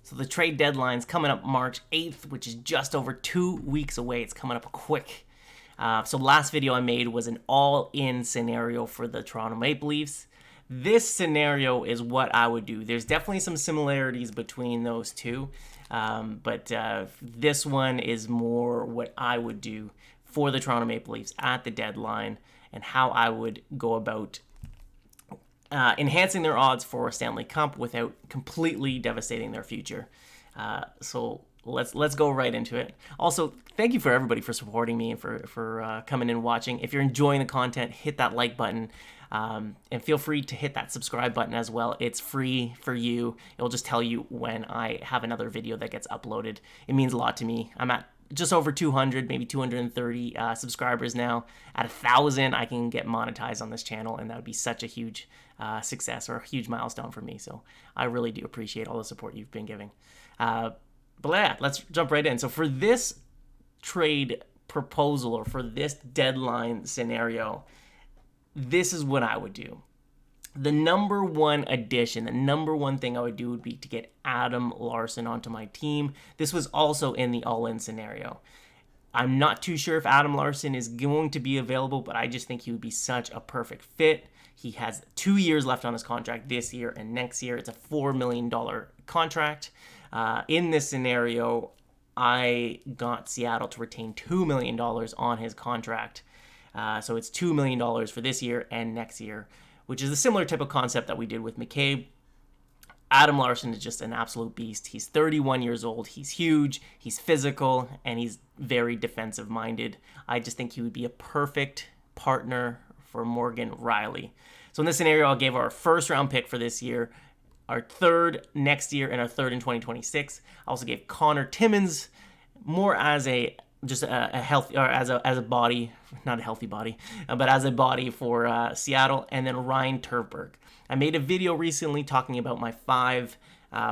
So the trade deadline's coming up March 8th, which is just over 2 weeks away. It's coming up quick. So last video I made was an all-in scenario for the Toronto Maple Leafs. This scenario is what I would do. There's definitely some similarities between those two, but this one is more what I would do for the Toronto Maple Leafs at the deadline and how I would go about enhancing their odds for a Stanley Cup without completely devastating their future. So let's go right into it. Also, thank you for everybody for supporting me and for coming and watching. If you're enjoying the content, hit that like button. And feel free to hit that subscribe button as well. It's free for you. It'll just tell you when I have another video that gets uploaded. It means a lot to me. I'm at just over 200, maybe 230 subscribers now. At 1,000, I can get monetized on this channel, and that would be such a huge success or a huge milestone for me. So I really do appreciate all the support you've been giving. But yeah, let's jump right in. So for this trade proposal or for this deadline scenario, this is what I would do. The number one addition, the number one thing I would do would be to get Adam Larsson onto my team. This was also in the all-in scenario. I'm not too sure if Adam Larsson is going to be available, but I just think he would be such a perfect fit. He has 2 years left on his contract this year and next year. It's a $4 million contract. In this scenario, I got Seattle to retain $2 million on his contract. So it's $2 million for this year and next year, which is a similar type of concept that we did with McCabe. Adam Larsson is just an absolute beast. He's 31 years old. He's huge. He's physical, and he's very defensive-minded. I just think he would be a perfect partner for Morgan Rielly. So in this scenario, I gave our first-round pick for this year, our third next year, and our third in 2026. I also gave Connor Timmins more as a healthy, or as a body, not a healthy body, but as a body for Seattle, and then Ryan Turberg. I made a video recently talking about my 5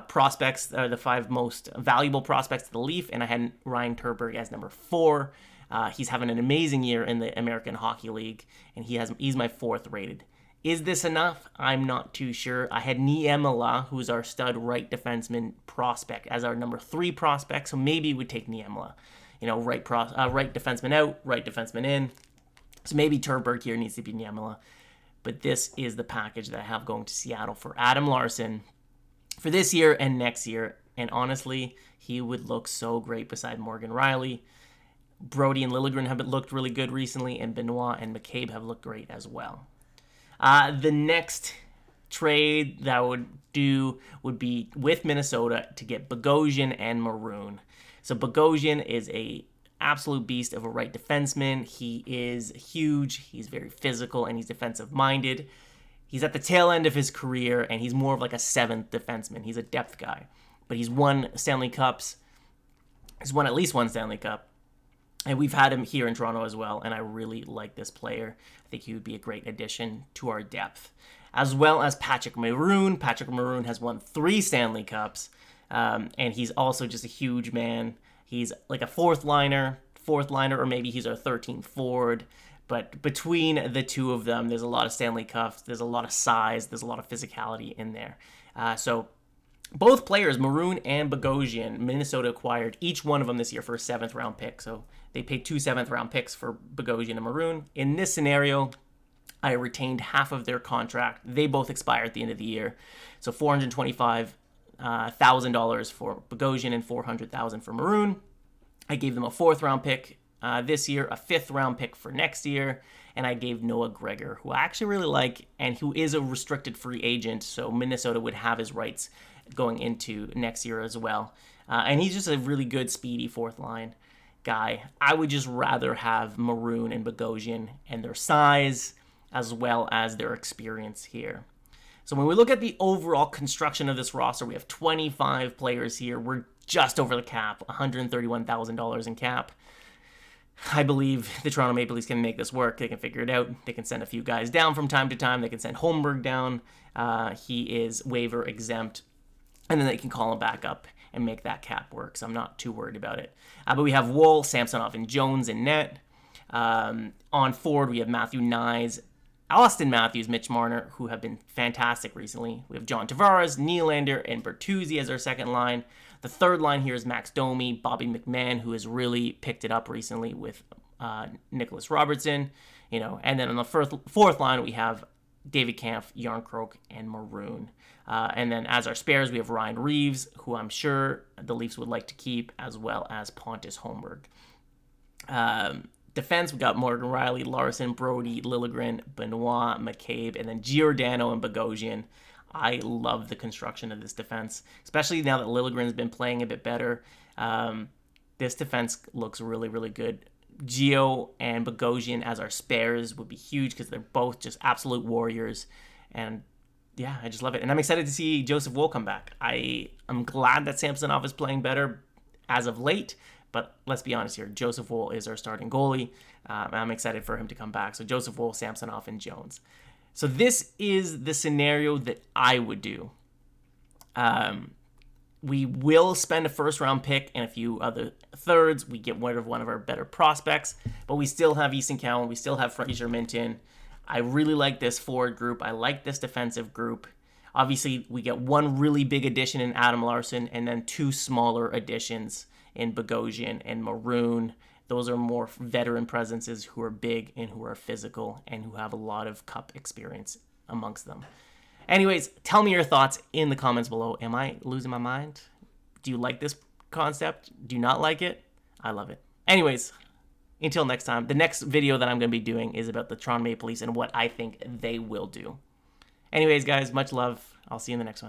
prospects, the 5 most valuable prospects to the Leaf, and I had Ryan Turberg as number 4. He's having an amazing year in the American Hockey League, and he's my 4th rated. Is this enough? I'm not too sure. I had Niemela, who's our stud right defenseman prospect, as our number 3 prospect, so maybe we take Niemela. You know, right defenseman out, right defenseman in. So maybe Turberg here needs to be Niemela. But this is the package that I have going to Seattle for Adam Larsson for this year and next year. And honestly, he would look so great beside Morgan Rielly. Brody and Liljegren have looked really good recently, and Benoit and McCabe have looked great as well. The next trade that I would do would be with Minnesota to get Bogosian and Maroon. So Bogosian is a absolute beast of a right defenseman. He is huge, he's very physical, and he's defensive-minded. He's at the tail end of his career, and he's more of like a 7th defenseman. He's a depth guy. But he's won Stanley Cups. He's won at least one Stanley Cup. And we've had him here in Toronto as well, and I really like this player. I think he would be a great addition to our depth. As well as Patrick Maroon. Patrick Maroon has won 3 Stanley Cups. And he's also just a huge man. He's like a fourth liner, or maybe he's our 13th forward. But between the two of them, there's a lot of Stanley Cups, there's a lot of size, there's a lot of physicality in there. So both players, Maroon and Bogosian, Minnesota acquired each one of them this year for a 7th round pick. So they paid 2 7th round picks for Bogosian and Maroon. In this scenario, I retained half of their contract. They both expire at the end of the year. So $425,000 for Bogosian and $400,000 for Maroon. I gave them a 4th round pick this year, a 5th round pick for next year, and I gave Noah Gregor, who I actually really like and who is a restricted free agent, so Minnesota would have his rights going into next year as well. And he's just a really good, speedy 4th line guy. I would just rather have Maroon and Bogosian and their size as well as their experience here. So when we look at the overall construction of this roster, we have 25 players here. We're just over the cap, $131,000 in cap. I believe the Toronto Maple Leafs can make this work. They can figure it out. They can send a few guys down from time to time. They can send Holmberg down. He is waiver exempt. And then they can call him back up and make that cap work. So I'm not too worried about it. But we have Woll, Samsonov, and Jones in net. On forward, we have Matthew Nyes, Austin Matthews, Mitch Marner, who have been fantastic recently. We have John Tavares, Nylander, and Bertuzzi as our second line. The third line here is Max Domi, Bobby McMahon, who has really picked it up recently with Nicholas Robertson. And then on the fourth line, we have David Kampf, Yarncroke, and Maroon. And then as our spares, we have Ryan Reeves, who I'm sure the Leafs would like to keep, as well as Pontus Holmberg. Defense, we got Morgan Riley, Larsson, Brody, Liljegren, Benoit, McCabe, and then Giordano and Bogosian. I love the construction of this defense, especially now that Liljegren's been playing a bit better. This defense looks really, really good. Gio and Bogosian as our spares would be huge because they're both just absolute warriors. And yeah, I just love it. And I'm excited to see Joseph Woll come back. I'm glad that Samsonov is playing better as of late. But let's be honest here, Joseph Woll is our starting goalie. And I'm excited for him to come back. So Joseph Woll, Samsonov, and Jones. So this is the scenario that I would do. We will spend a first-round pick and a few other thirds. We get rid of one of our better prospects. But we still have Easton Cowan. We still have Fraser Minton. I really like this forward group. I like this defensive group. Obviously, we get one really big addition in Adam Larsson and then two smaller additions in Bogosian and Maroon. Those are more veteran presences who are big and who are physical and who have a lot of cup experience amongst them. Anyways, tell me your thoughts in the comments below. Am I losing my mind? Do you like this concept? Do you not like it? I love it. Anyways, until next time, the next video that I'm going to be doing is about the Toronto Maple Leafs and what I think they will do. Anyways, guys, much love. I'll see you in the next one.